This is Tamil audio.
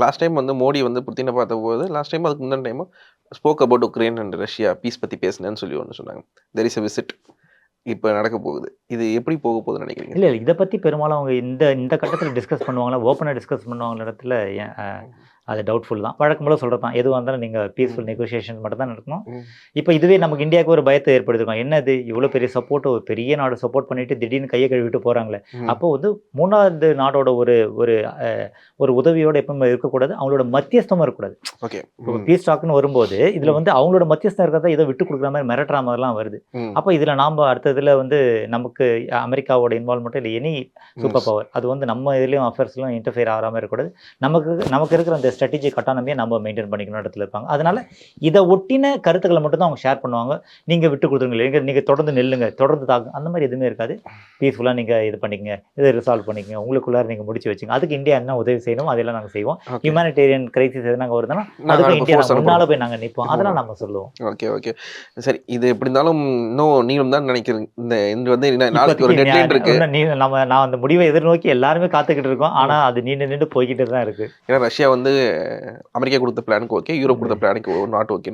லாஸ்ட் டைம் வந்து மோடி வந்து புத்தினை பார்த்தபோது, லாஸ்ட் டைம் அதுக்கு முந்தின டைமும் spoke about Ukraine and Russia peace பத்தி பேசினேன்னு சொல்லி ஒண்ணு சொன்னாங்க. தேர் இஸ் எ விசிட் இப்ப நடக்க போகுது. இது எப்படி போக போகுதுன்னு நினைக்கிறீங்க? இல்ல, இல்ல. இத பத்தி பெரும்பாலும் அவங்க இந்த இந்த கட்டத்தில டிஸ்கஸ் பண்ணுவாங்களா? ஓப்பனா டிஸ்கஸ் பண்ணுவாங்களா இடத்துல அது டவுட்ஃபுல் தான். வழக்கம் போல சொல்றது தான். எதுவா இருந்தாலும் நீங்க பீஸ்ஃபுல் நெகோசியேஷன் மட்டும் தான் நடக்கணும். ம். இப்ப இதுவே நமக்கு இந்தியாவுக்கு ஒரு பயத்த ஏற்படுத்திருக்கும். என்னது இவ்வளோ பெரிய சப்போர்ட் ஒரு பெரிய நாடு சப்போர்ட் பண்ணிட்டு திடீர்னு கைய கழுவிட்டு போறாங்களே. ம். அப்போ வந்து 3வது நாடோட ஒரு ஒரு அ ஒரு உதவியோட எப்பவுமே இருக்கக்கூடாது. அவங்களோட மத்தியஸ்தமும் இருக்கக்கூடாது. ஓகே. இப்போ பீஸ் டாக்ன்னு வரும்போது, இதுல வந்து அவங்களோட மத்தியஸ்தம் இருக்கிறத ஏதோ விட்டு குடுக்குற மாரி மிரட்டுற மாரிலாம் வருது. ம். அப்ப இதுல நாம அடுத்த இதுல வந்து நமக்கு அமெரிக்காவோட இன்வால்வ்மென்ட் இல்ல எனி சூப்பர் பவர் அது வந்து நம்ம இதுலயும் அஃபேர்ஸ்லயும் இன்டர்ஃபியர் ஆகாம இருக்கக்கூடாது. நமக்கு இருக்கிற அந்த ஸ்ட்ராட்டஜிக் அட்டானமியை நம்ம மெயின்டைன் பண்ணிக்கணும் இடத்துல இருப்பாங்க. அதனால இதை ஒட்டின கருத்துக்களை மட்டும் தான் அவங்க ஷேர் பண்ணுவாங்க. நீங்க விட்டு கொடுத்துருங்க, நீங்க தொடர்ந்து நெல்லுங்க, தொடர்ந்து தாக்குங்க, அந்த மாதிரி எதுவுமே இருக்காது. பீஸ்ஃபுல்லா நீங்க இது பண்ணிக்கங்க, இதை ரிசால்வ் பண்ணிக்கங்க, உங்களுக்குள்ளார நீங்க முடிச்சு வச்சுங்க. அதுக்கு இந்தியா என்ன உதவி செய்யணும் அதெல்லாம் நாங்க செய்வோம். ஹியூமானிட்டேரியன் கிரைசிஸ் எது நாங்க வருதுன்னா அதுக்கும் இந்தியா முன்னால போய் நாங்க நிற்போம். அதெல்லாம் நம்ம சொல்லுவோம். Okay, okay. சரி, இது எப்படி இருந்தாலும் இன்னும் நீளும் தான் நினைக்கிறேன். இது வந்து நாளைக்கு ஒரு டெட்லைன் இருக்கு. நான் அந்த முடிவை எதிர்நோக்கி எல்லாருமே காத்துக்கிட்டு இருக்கோம். ஆனா அது நீண்டு போய்கிட்டு தான் இருக்கு. ஏன்னா ரஷ்யா வந்து அமெரிக்கா கொடுத்த பிளானுக்கு ஓகே, யூரோப் கொடுத்த பிளானுக்கு நாட் ஓகே.